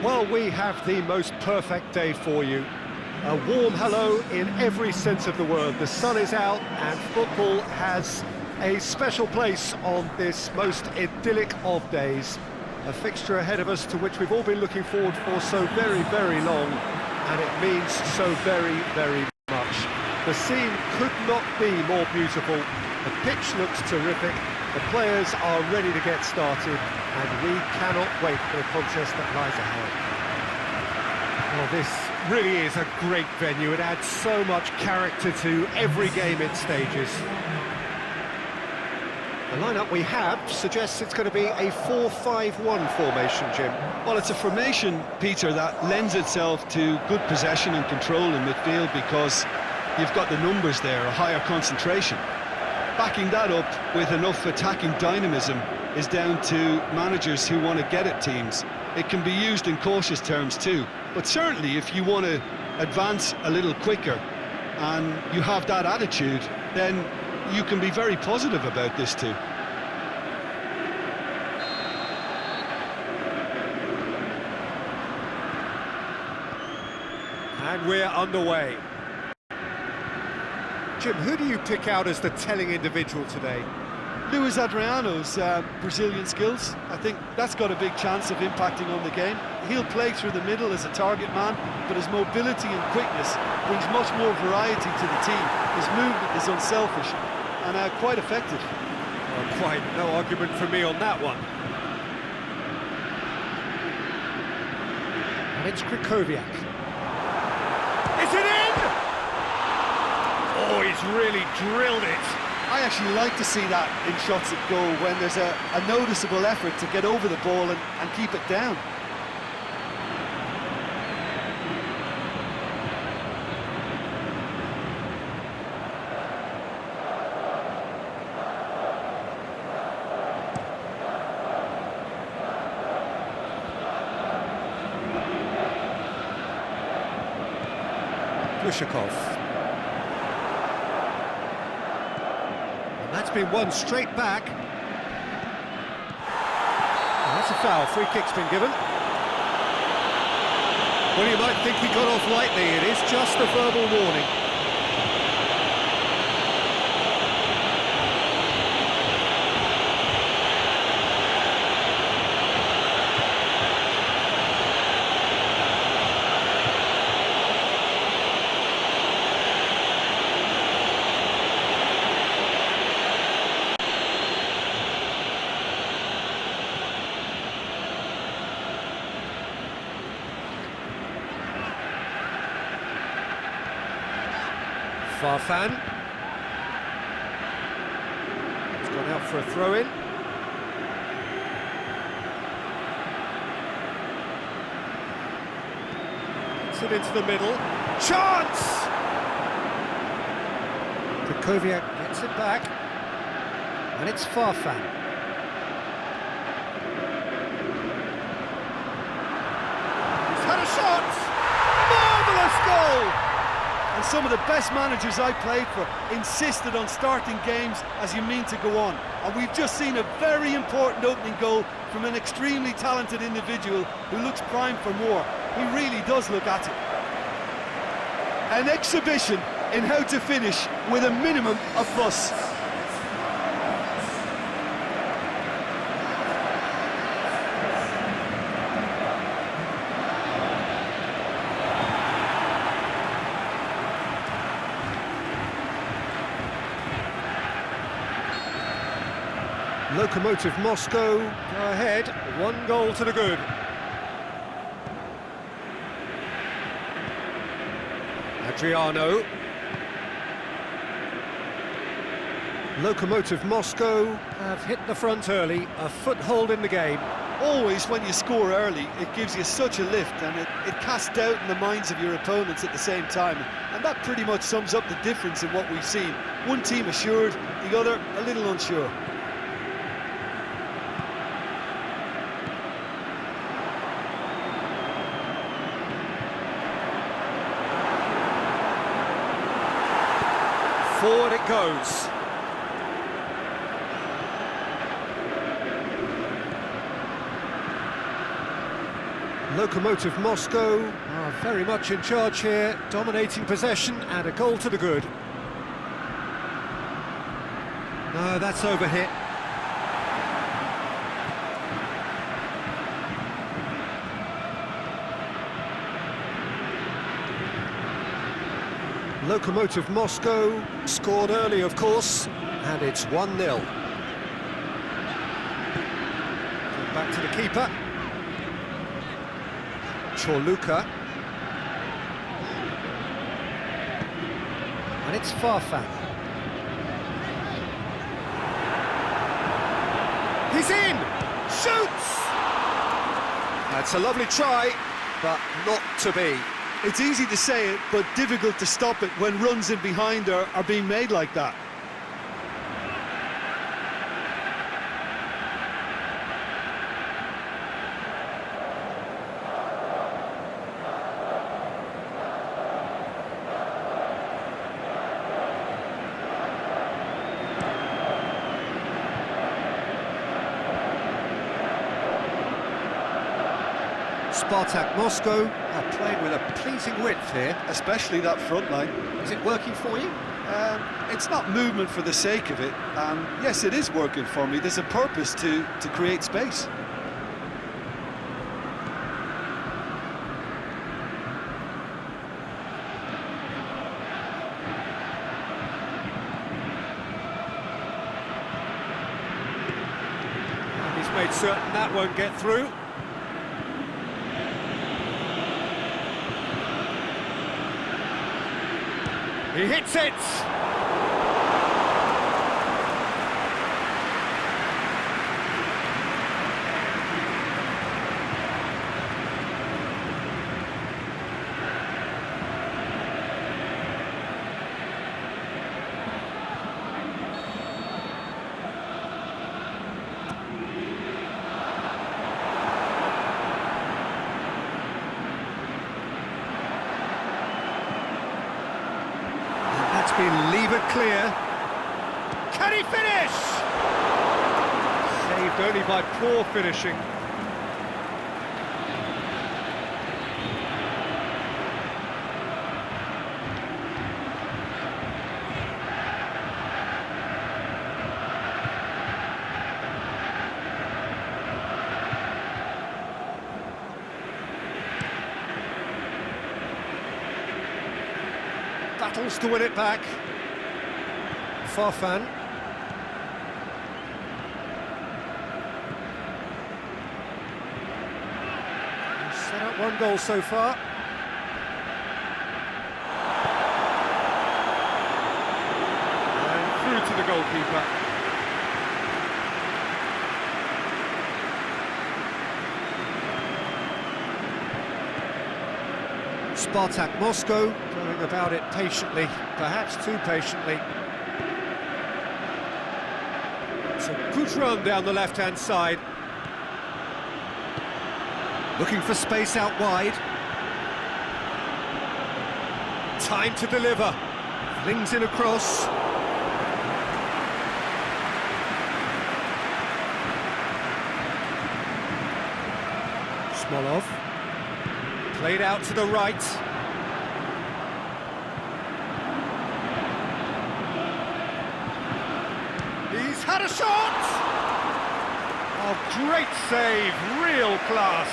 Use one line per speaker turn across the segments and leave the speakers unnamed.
Well, we have the most perfect day for you. A warm hello in every sense of the word. The sun is out and football has a special place on this most idyllic of days. A fixture ahead of us to which we've all been looking forward for so very, very long, and it means so very, very much. The scene could not be more beautiful. The pitch looks terrific. The players are ready to get started, and we cannot wait for the contest that lies ahead. Well, this really is a great venue. It adds so much character to every game it stages. The lineup we have suggests it's going to be a 4-5-1 formation, Jim.
Well, it's a formation, Peter, that lends itself to good possession and control in midfield because you've got the numbers there, a higher concentration. Backing that up with enough attacking dynamism is down to managers who want to get at teams. It can be used in cautious terms too, but certainly if you want to advance a little quicker and you have that attitude, then you can be very positive about this too.
And we're underway. Jim, who do you pick out as the telling individual today?
Luis Adriano's Brazilian skills. I think that's got a big chance of impacting on the game. He'll play through the middle as a target man, but his mobility and quickness brings much more variety to the team. His movement is unselfish and quite effective.
Well, quite no argument for me on that one. And it's Krychowiak. Is it in? Oh, he's really drilled it.
I actually like to see that in shots at goal when there's a noticeable effort to get over the ball and keep it down.
Pushakov. That's been won straight back. And that's a foul. Free kick's been given. Well, you might think he got off lightly. It is just a verbal warning. Farfan. It's gone out for a throw-in. Gets it into the middle. Chance! Krychowiak gets it back. And it's Farfan. He's had a shot! Marvellous goal!
And some of the best managers I played for insisted on starting games as you mean to go on. And we've just seen a very important opening goal from an extremely talented individual who looks primed for more. He really does look at it. An exhibition in how to finish with a minimum of fuss.
Lokomotiv Moscow go ahead, 1 goal to the good. Adriano. Lokomotiv Moscow have hit the front early, a foothold in the game.
Always when you score early, it gives you such a lift and it casts doubt in the minds of your opponents at the same time. And that pretty much sums up the difference in what we've seen. One team assured, the other a little unsure.
Forward it goes. Lokomotiv Moscow are very much in charge here, dominating possession and a goal to the good. No, that's overhit. Lokomotiv Moscow scored early, of course, and it's 1-0. Back to the keeper. Chorluka. And it's Farfan. He's in! Shoots! That's a lovely try, but not to be.
It's easy to say it, but difficult to stop it when runs in behind are being made like that.
Spartak Moscow are playing with a pleasing width here.
Especially that front line.
Is it working for you?
It's not movement for the sake of it. Yes, it is working for me. There's a purpose to create space.
And he's made certain that won't get through. He hits it! Been levered clear. Can he finish? Saved only by poor finishing. Battles to win it back. Farfan. He's set up one goal so far. And through to the goalkeeper. Spartak Moscow going about it patiently, perhaps too patiently. It's a good run down the left-hand side. Looking for space out wide. Time to deliver. Flings in across. Smolov. Played out to the right. He's had a shot! Oh, great save, real class.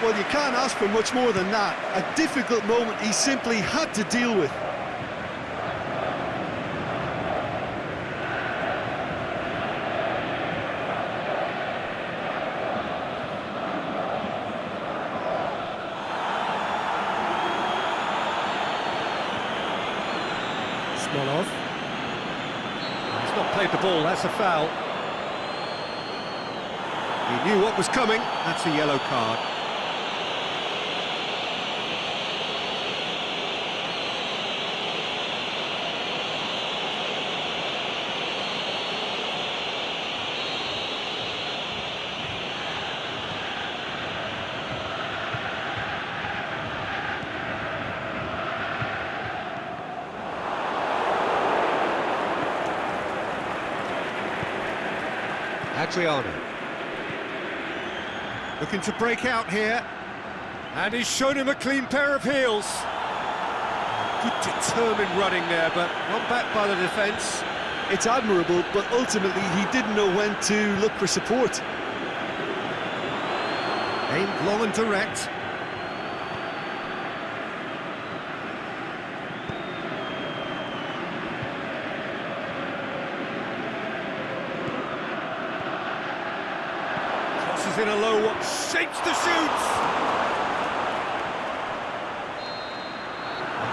Well, you can't ask for much more than that. A difficult moment he simply had to deal with.
Smolov. He's not played the ball, that's a foul. He knew what was coming, that's a yellow card. Adriano. Looking to break out here. And he's shown him a clean pair of heels. Good determined running there, but one back by the defence.
It's admirable, but ultimately he didn't know when to look for support.
Aimed long and direct. Crosses in a low one, shapes to shoot!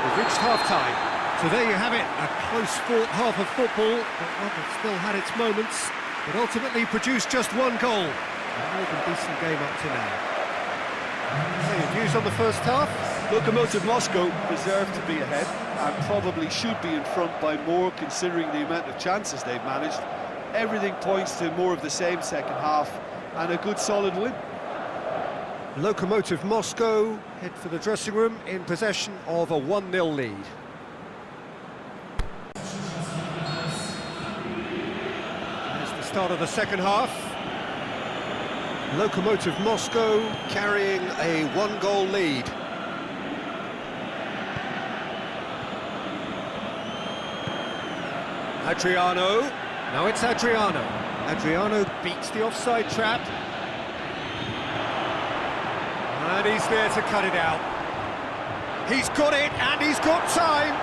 We've reached half-time. So there you have it, a close-fought half of football, but one that still had its moments, but ultimately produced just one goal. A more than decent game up to now. So your views on the first half?
Lokomotiv Moscow deserve to be ahead and probably should be in front by more considering the amount of chances they've managed. Everything points to more of the same second half and a good solid win.
Lokomotiv Moscow head for the dressing room in possession of a 1-0 lead. Start of the second half. Lokomotiv Moscow carrying a 1-goal lead. Adriano. Now it's Adriano. Adriano beats the offside trap. And he's there to cut it out. He's got it, and he's got time.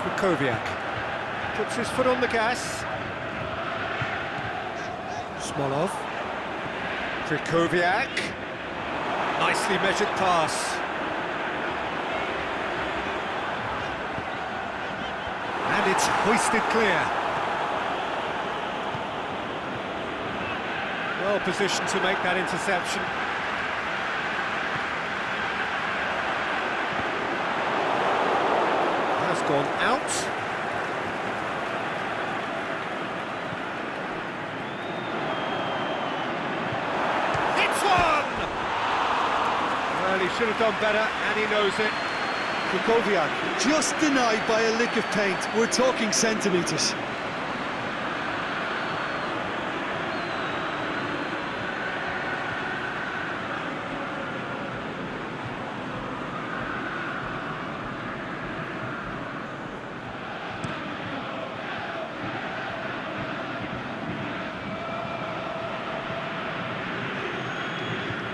Kukoviak puts his foot on the gas. Smolov, Krikoviak, nicely measured pass. And it's hoisted clear. Well positioned to make that interception. Has gone out. He should have done better, and he knows it.
Kukoviak just denied by a lick of paint. We're talking centimetres.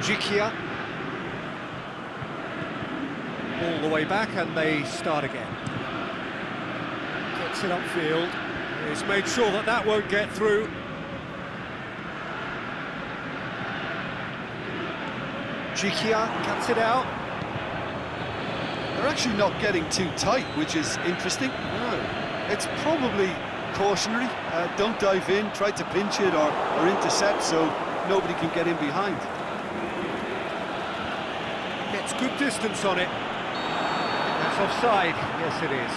Jikia. All the way back, and they start again. Gets it upfield. He's made sure that that won't get through. Jikia cuts it out.
They're actually not getting too tight, which is interesting.
No.
It's probably cautionary. Don't dive in, try to pinch it or intercept so nobody can get in behind.
Gets good distance on it. That's offside. Yes, it is.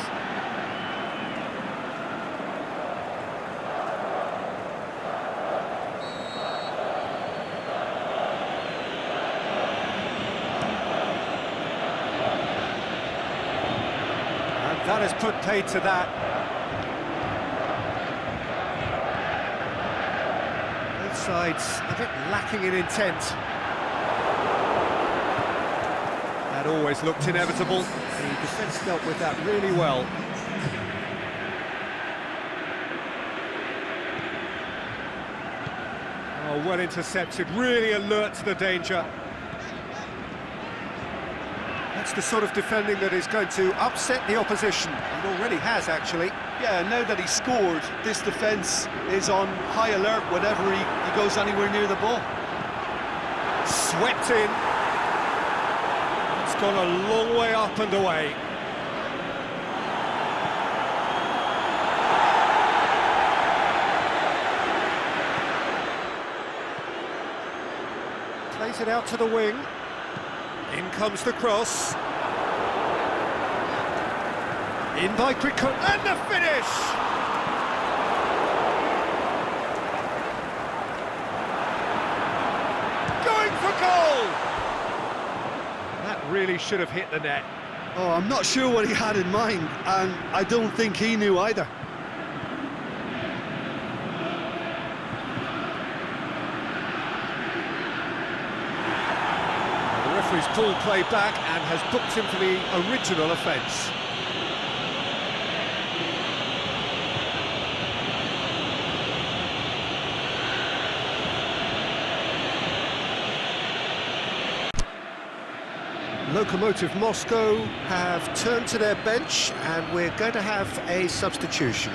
And that has put paid to that. Both sides a bit lacking in intent. That always looked inevitable. The defence dealt with that really well. Oh, well intercepted, really alert to the danger. That's the sort of defending that is going to upset the opposition. It already has, actually.
Yeah, now that he scored, this defence is on high alert whenever he goes anywhere near the ball.
Swept in. It's gone a long way up and away. Plays it out to the wing. In comes the cross. In by Kriko, and the finish! Going for goal! That really should have hit the net.
Oh, I'm not sure what he had in mind, and I don't think he knew either.
The referee's pulled play back and has booked him for the original offence. Lokomotiv Moscow have turned to their bench and we're going to have a substitution.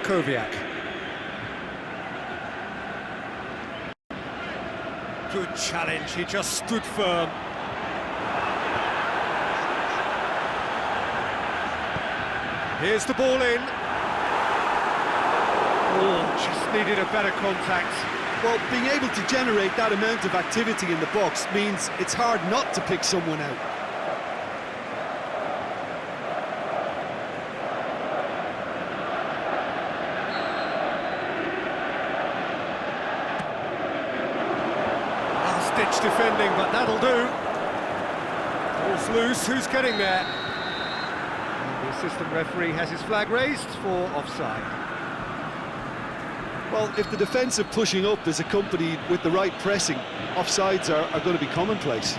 Koviak. Good challenge, he just stood firm. Here's the ball in. Oh, just needed a better contact.
Well, being able to generate that amount of activity in the box means it's hard not to pick someone out.
Ditch defending, but that'll do. Ball's loose, who's getting there? And the assistant referee has his flag raised for offside.
Well, if the defensive pushing up is accompanied with the right pressing, offsides are going to be commonplace.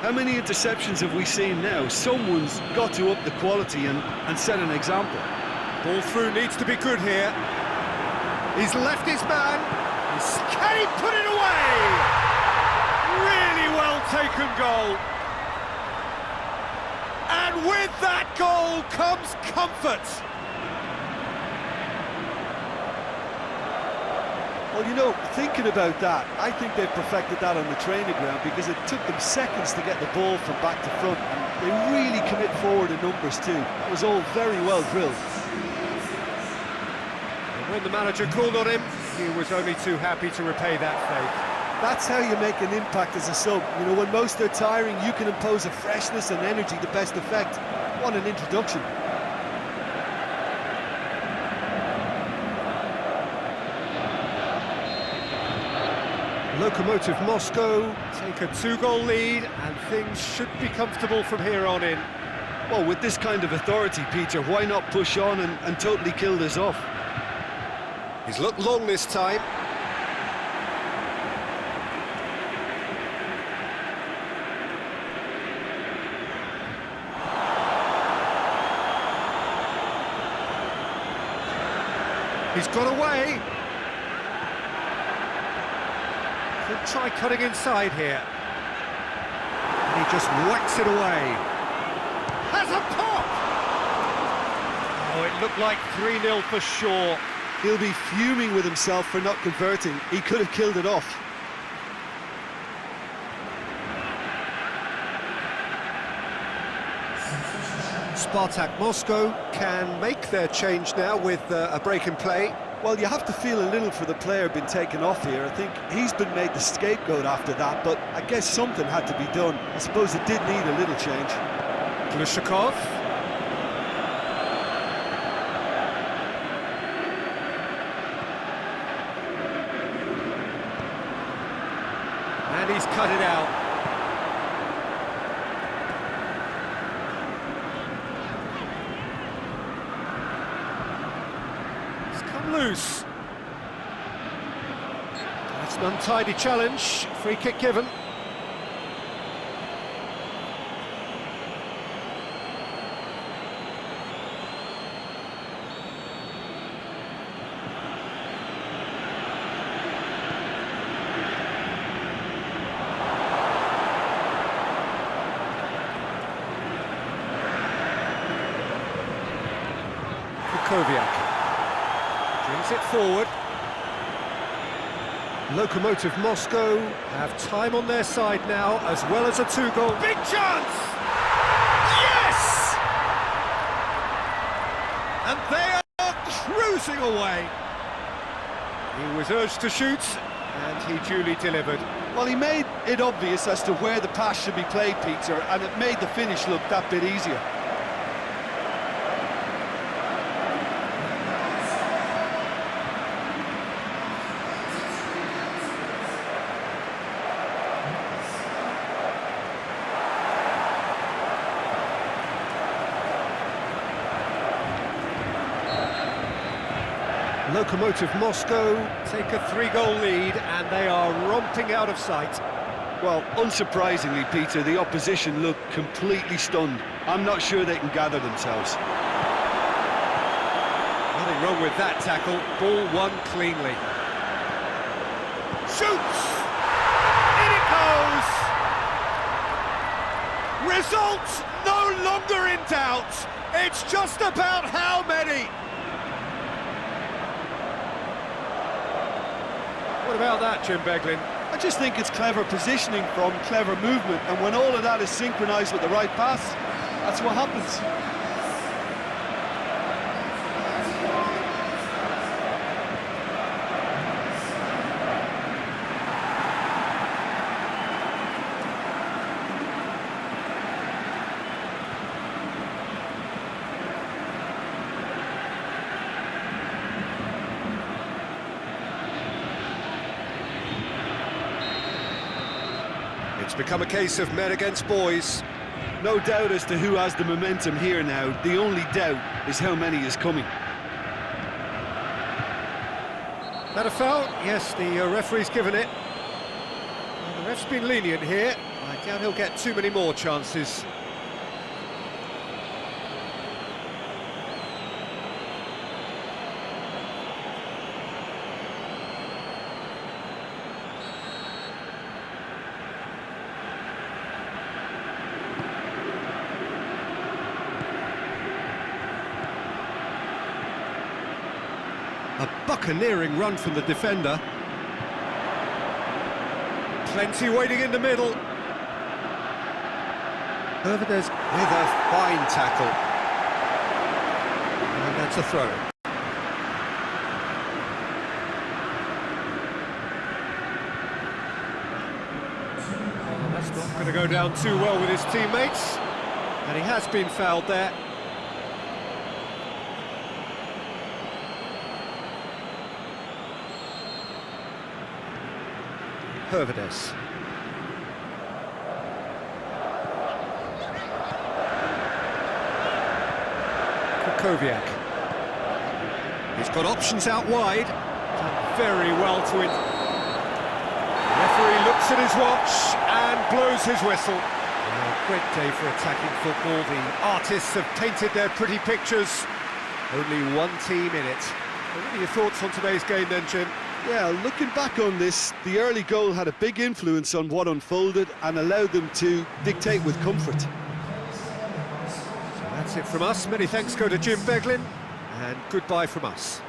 How many interceptions have we seen now? Someone's got to up the quality and set an example.
Ball through needs to be good here. He's left his man. Can he put it away? Really well taken goal. And with that goal comes comfort.
Well, you know, thinking about that, I think they've perfected that on the training ground because it took them seconds to get the ball from back to front. And they really commit forward in numbers too. That was all very well drilled.
When the manager called on him, he was only too happy to repay that faith.
That's how you make an impact as a sub. You know, when most are tiring, you can impose a freshness and energy to best effect. What an introduction.
Lokomotiv Moscow take a 2-goal lead and things should be comfortable from here on in.
Well, with this kind of authority, Peter, why not push on and totally kill this off?
He's looked long this time. He's got away. Could try cutting inside here. And he just whacks it away. Has a pop! Oh, it looked like 3-0 for sure.
He'll be fuming with himself for not converting. He could have killed it off.
Spartak Moscow can make their change now with a break in play.
Well, you have to feel a little for the player being taken off here. I think he's been made the scapegoat after that, but I guess something had to be done. I suppose it did need a little change.
Glushakov. And he's cut it out. It's come loose. That's an untidy challenge. Free kick given. Koviak brings it forward. Lokomotiv Moscow have time on their side now, as well as a 2-goal. Big chance! Yes! And they are cruising away. He was urged to shoot, and he duly delivered.
Well, he made it obvious as to where the pass should be played, Peter, and it made the finish look that bit easier.
Lokomotiv Moscow take a 3-goal lead and they are romping out of sight.
Well, unsurprisingly, Peter, the opposition look completely stunned. I'm not sure they can gather themselves.
Nothing wrong with that tackle. Ball won cleanly. Shoots! In it goes! Results no longer in doubt. It's just about how many. What about that, Jim Beglin?
I just think it's clever positioning from clever movement, and when all of that is synchronised with the right pass, that's what happens.
It's become a case of men against boys.
No doubt as to who has the momentum here now. The only doubt is how many is coming.
That a foul? Yes, the referee's given it. Well, the ref's been lenient here. I doubt he'll get too many more chances. A buccaneering run from the defender. Plenty waiting in the middle. Hervedez with a fine tackle. And that's a throw. That's not going to go down too well with his teammates. And he has been fouled there. Hervedez. Kukoviak. He's got options out wide. Done very well to it. Referee looks at his watch and blows his whistle. A great day for attacking football. The artists have painted their pretty pictures. Only one team in it. What are your thoughts on today's game then, Jim?
Yeah, looking back on this, the early goal had a big influence on what unfolded and allowed them to dictate with comfort.
So that's it from us. Many thanks go to Jim Beglin, and goodbye from us.